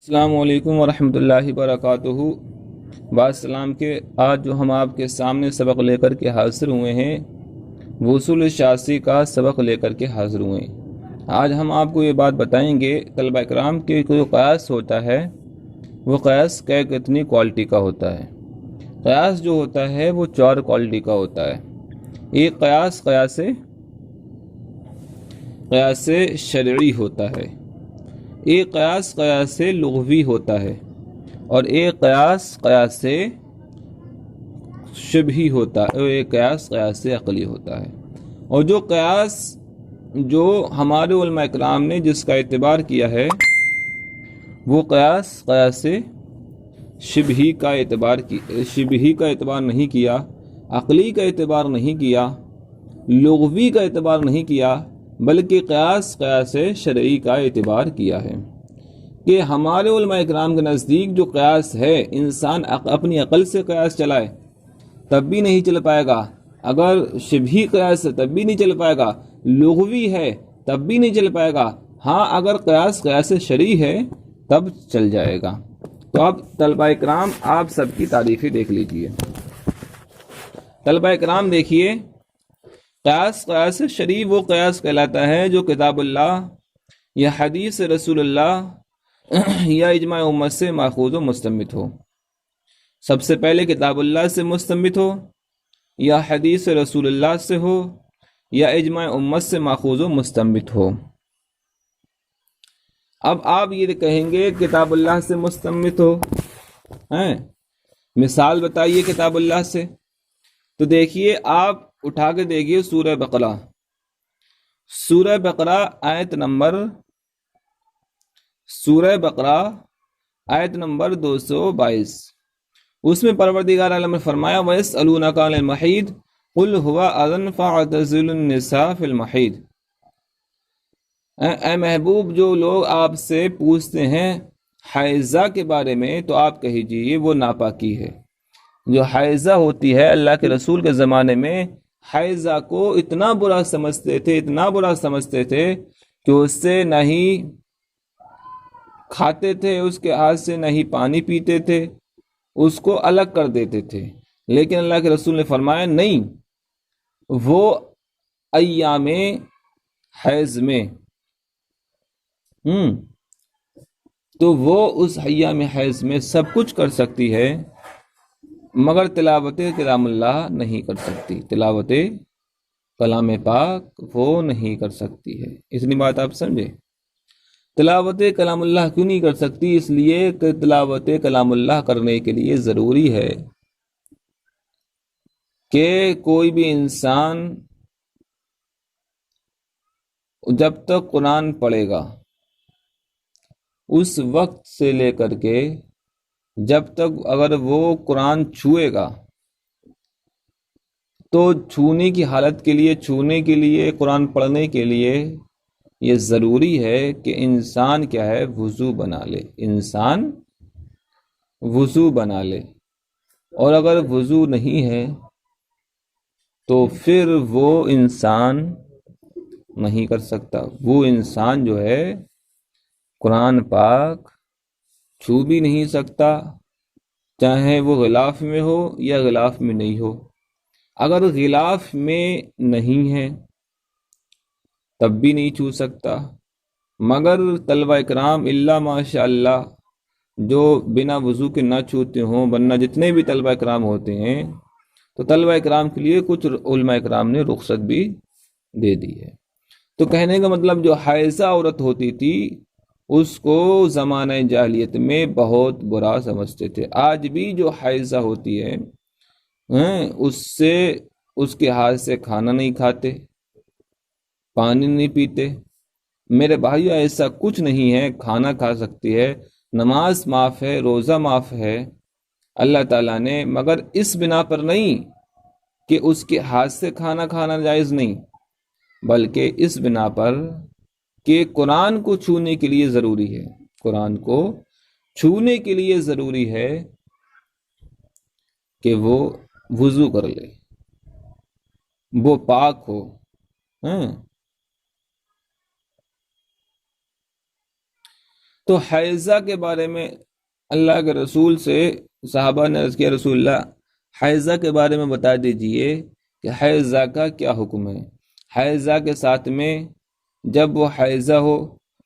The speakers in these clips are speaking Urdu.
السلام علیکم ورحمۃ اللہ وبرکاتہ۔ السلام کے آج جو ہم آپ کے سامنے سبق لے کر کے حاضر ہوئے ہیں وہ اصول شاسی کا سبق لے کر کے حاضر ہوئے ہیں۔ آج ہم آپ کو یہ بات بتائیں گے طلبہ کرام کہ کوئی قیاس ہوتا ہے وہ قیاس کتنی کوالٹی کا ہوتا ہے۔ قیاس جو ہوتا ہے وہ 4 کوالٹی کا ہوتا ہے۔ ایک قیاس شرعی ہوتا ہے، ایک قیاس لغوی ہوتا ہے، اور ایک قیاس شبہی ہوتا ہے، اور ایک قیاس عقلی ہوتا ہے۔ اور جو قیاس جو ہمارے علماء اکرام نے جس کا اعتبار کیا ہے وہ قیاس شبہی کا اعتبار نہیں کیا، عقلی کا اعتبار نہیں کیا، لغوی کا اعتبار نہیں کیا، بلکہ قیاس شرعی کا اعتبار کیا ہے کہ ہمارے علماء اکرام کے نزدیک جو قیاس ہے انسان اپنی عقل سے قیاس چلائے تب بھی نہیں چل پائے گا، اگر شبہی قیاس ہے تب بھی نہیں چل پائے گا، لغوی ہے تب بھی نہیں چل پائے گا، ہاں اگر قیاس شرعی ہے تب چل جائے گا۔ تو اب طلبہ اکرام آپ سب کی تعریفیں دیکھ لیجئے۔ طلبہ اکرام دیکھیے، قیاس شرعی وہ قیاس کہلاتا ہے جو کتاب اللہ یا حدیث رسول اللہ یا اجماع امت سے ماخوذ و مستنبط ہو۔ سب سے پہلے کتاب اللہ سے مستنبط ہو، یا حدیث رسول اللہ سے ہو، یا اجماع امت سے ماخوذ و مستنبط ہو۔ اب آپ یہ کہیں گے کتاب اللہ سے مستنبط ہو، مثال بتائیے کتاب اللہ سے۔ تو دیکھیے، آپ اٹھا کے دیکھیے سورہ بقرہ آیت نمبر 222۔ اس میں پروردگار عالم نے فرمایا وَيَسْأَلُونَكَ عَنِ الْمَحِيضِ قُلْ هُوَ أَذًى فَاعْتَزِلُوا النِّسَاءَ فِي الْمَحِيضِ۔ اے محبوب، جو لوگ آپ سے پوچھتے ہیں حیضہ کے بارے میں تو آپ کہیجئے وہ ناپاکی ہے۔ جو حیضہ ہوتی ہے، اللہ کے رسول کے زمانے میں حیضہ کو اتنا برا سمجھتے تھے کہ اس سے نہ ہی کھاتے تھے، اس کے ہاتھ سے نہ ہی پانی پیتے تھے، اس کو الگ کر دیتے تھے۔ لیکن اللہ کے رسول نے فرمایا نہیں، وہ ایام حیض میں تو وہ اس ایام حیض میں سب کچھ کر سکتی ہے مگر تلاوت کلام اللہ نہیں کر سکتی، تلاوت کلام پاک وہ نہیں کر سکتی ہے۔ اتنی بات آپ سمجھے؟ تلاوت کلام اللہ کیوں نہیں کر سکتی؟ اس لیے کہ تلاوت کلام اللہ کرنے کے لیے ضروری ہے کہ کوئی بھی انسان جب تک قرآن پڑھے گا اس وقت سے لے کر کے جب تک اگر وہ قرآن چھوئے گا تو چھونے کی حالت کے لیے قرآن پڑھنے کے لیے یہ ضروری ہے کہ انسان کیا ہے، وضو بنا لے، اور اگر وضو نہیں ہے تو پھر وہ انسان نہیں کر سکتا، وہ انسان جو ہے قرآن پاک چھو بھی نہیں سکتا، چاہے وہ غلاف میں ہو یا غلاف میں نہیں ہو۔ اگر غلاف میں نہیں ہے تب بھی نہیں چھو سکتا، مگر طلبہ اکرام اللہ ماشاء اللہ جو بنا وضو کے نہ چھوتے ہوں، ورنہ جتنے بھی طلبہ اکرام ہوتے ہیں تو طلبہ اکرام کے لیے کچھ علماء اکرام نے رخصت بھی دے دی ہے۔ تو کہنے کا مطلب جو حائضہ عورت ہوتی تھی اس کو زمانہ جاہلیت میں بہت برا سمجھتے تھے۔ آج بھی جو حائضہ ہوتی ہے اس کے ہاتھ سے کھانا نہیں کھاتے، پانی نہیں پیتے۔ میرے بھائیو، ایسا کچھ نہیں ہے، کھانا کھا سکتی ہے، نماز معاف ہے، روزہ معاف ہے اللہ تعالیٰ نے، مگر اس بنا پر نہیں کہ اس کے ہاتھ سے کھانا کھانا جائز نہیں، بلکہ اس بنا پر کہ قرآن کو چھونے کے لیے ضروری ہے، قرآن کو چھونے کے لیے ضروری ہے کہ وہ وضو کر لے، وہ پاک ہو۔ تو حیضہ کے بارے میں اللہ کے رسول سے صحابہ نے عرض کیا، رسول اللہ حیضہ کے بارے میں بتا دیجئے کہ حیضہ کا کیا حکم ہے، حیضہ کے ساتھ میں جب وہ حیضہ ہو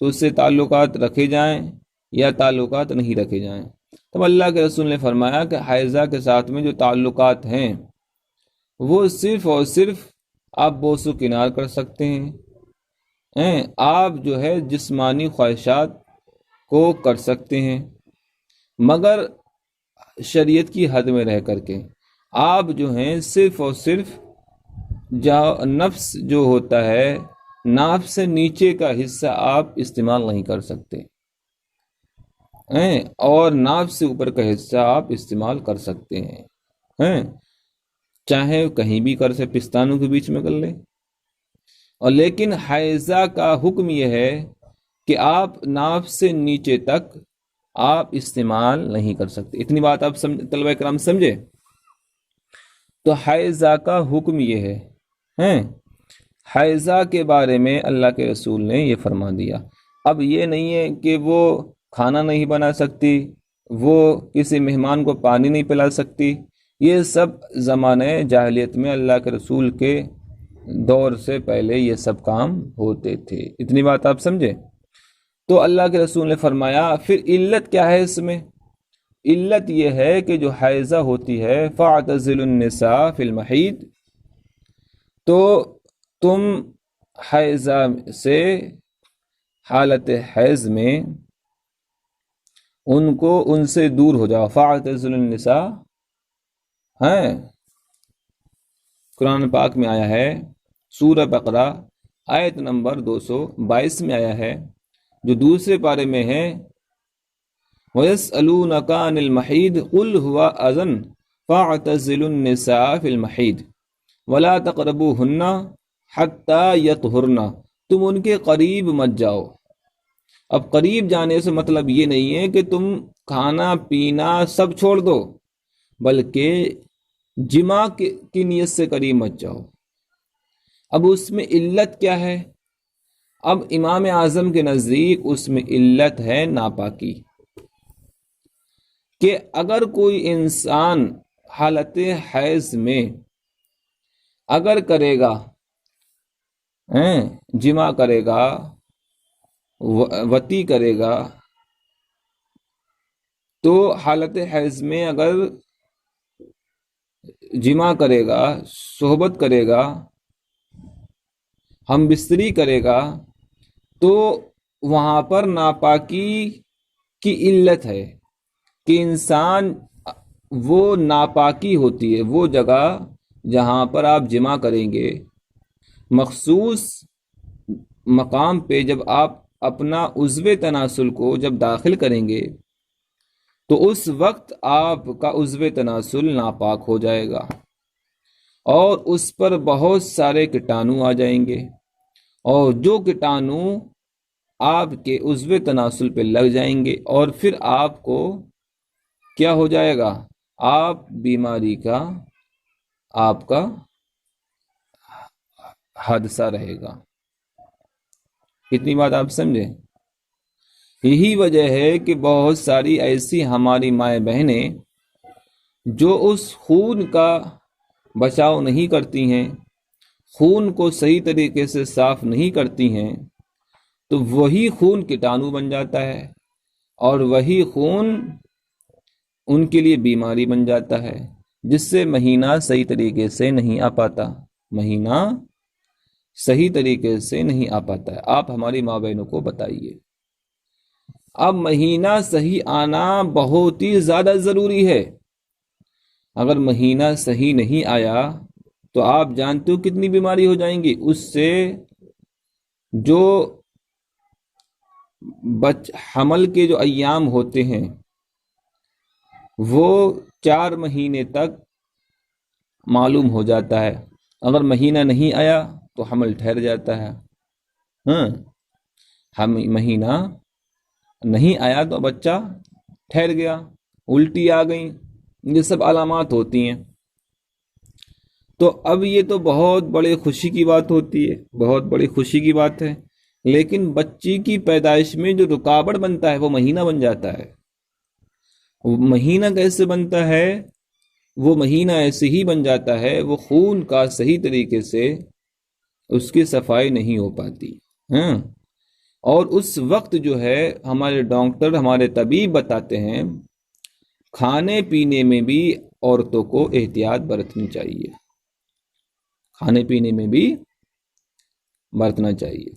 تو اس سے تعلقات رکھے جائیں یا تعلقات نہیں رکھے جائیں۔ تب اللہ کے رسول نے فرمایا کہ حیضہ کے ساتھ میں جو تعلقات ہیں وہ صرف اور صرف آپ بوس و کنار کر سکتے ہیں، آپ جو ہے جسمانی خواہشات کو کر سکتے ہیں، مگر شریعت کی حد میں رہ کر کے۔ آپ جو ہیں صرف اور صرف نفس جو ہوتا ہے، ناف سے نیچے کا حصہ آپ استعمال نہیں کر سکتے، اور ناف سے اوپر کا حصہ آپ استعمال کر سکتے ہیں، چاہے کہیں بھی کر سے پستانوں کے بیچ میں کر لیں، اور لیکن حیضہ کا حکم یہ ہے کہ آپ ناف سے نیچے تک آپ استعمال نہیں کر سکتے۔ اتنی بات آپ طلبہ کرام سمجھے؟ تو حیضہ کا حکم یہ ہے، حیضہ کے بارے میں اللہ کے رسول نے یہ فرما دیا۔ اب یہ نہیں ہے کہ وہ کھانا نہیں بنا سکتی، وہ کسی مہمان کو پانی نہیں پلا سکتی، یہ سب زمانے جاہلیت میں اللہ کے رسول کے دور سے پہلے یہ سب کام ہوتے تھے۔ اتنی بات آپ سمجھے؟ تو اللہ کے رسول نے فرمایا پھر علت کیا ہے اس میں؟ علت یہ ہے کہ جو حیضہ ہوتی ہے فَاعْتَزِلُوا النِّسَاءَ فِي الْمَحِيضِ، تو تم حیضہ سے حالت حیض میں ان سے دور ہو جاؤ۔ فَاعْتَزِلُوا النِّسَاءَ قرآن پاک میں آیا ہے، سورہ بقرہ آیت نمبر 222 میں آیا ہے، جو دوسرے پارے میں ہے وَيَسْأَلُونَكَ عَنِ الْمَحِيضِ قُلْ هُوَ أَذًى فَاعْتَزِلُوا النِّسَاءَ فِي الْمَحِيضِ وَلَا تَقْرَبُوهُنَّ حَتَّى يَطْهُرْنَ، تم ان کے قریب مت جاؤ۔ اب قریب جانے سے مطلب یہ نہیں ہے کہ تم کھانا پینا سب چھوڑ دو، بلکہ جماع کی نیت سے قریب مت جاؤ۔ اب اس میں علت کیا ہے؟ اب امام اعظم کے نزدیک اس میں علت ہے ناپاکی، کہ اگر کوئی انسان حالت حیض میں اگر کرے گا، جماع کرے گا، وطی کرے گا، تو حالت حیض میں اگر جماع کرے گا، صحبت کرے گا، ہم بستری کرے گا، تو وہاں پر ناپاکی کی علت ہے کہ انسان وہ ناپاکی ہوتی ہے، وہ جگہ جہاں پر آپ جماع کریں گے، مخصوص مقام پہ جب آپ اپنا عضو تناسل کو جب داخل کریں گے تو اس وقت آپ کا عضو تناسل ناپاک ہو جائے گا، اور اس پر بہت سارے کیٹانو آ جائیں گے، اور جو کیٹانو آپ کے عضو تناسل پہ لگ جائیں گے، اور پھر آپ کو کیا ہو جائے گا؟ آپ بیماری کا آپ کا حادثہ رہے گا۔ اتنی بات آپ سمجھیں؟ یہی وجہ ہے کہ بہت ساری ایسی ہماری مائیں بہنیں جو اس خون کا بچاؤ نہیں کرتی ہیں، خون کو صحیح طریقے سے صاف نہیں کرتی ہیں، تو وہی خون کیٹانو بن جاتا ہے، اور وہی خون ان کے لیے بیماری بن جاتا ہے، جس سے مہینہ صحیح طریقے سے نہیں آ پاتا، مہینہ صحیح طریقے سے نہیں آ پاتا ہے۔ آپ ہماری ماں بہنوں کو بتائیے، اب مہینہ صحیح آنا بہت ہی زیادہ ضروری ہے۔ اگر مہینہ صحیح نہیں آیا تو آپ جانتے ہو کتنی بیماری ہو جائیں گی۔ اس سے جو حمل کے جو ایام ہوتے ہیں وہ 4 مہینے تک معلوم ہو جاتا ہے، اگر مہینہ نہیں آیا تو حمل ٹھہر جاتا ہے، ہم مہینہ نہیں آیا تو بچہ ٹھہر گیا، الٹی آ گئی، یہ سب علامات ہوتی ہیں۔ تو اب یہ تو بہت بڑی خوشی کی بات ہوتی ہے، بہت بڑی خوشی کی بات ہے لیکن بچی کی پیدائش میں جو رکاوٹ بنتا ہے وہ مہینہ بن جاتا ہے۔ وہ مہینہ کیسے بنتا ہے؟ وہ مہینہ ایسے ہی بن جاتا ہے، وہ خون کا صحیح طریقے سے اس کی صفائی نہیں ہو پاتی۔ ہاں، اور اس وقت جو ہے ہمارے ڈاکٹر، ہمارے طبیب بتاتے ہیں کھانے پینے میں بھی عورتوں کو احتیاط برتنی چاہیے، کھانے پینے میں بھی برتنا چاہیے۔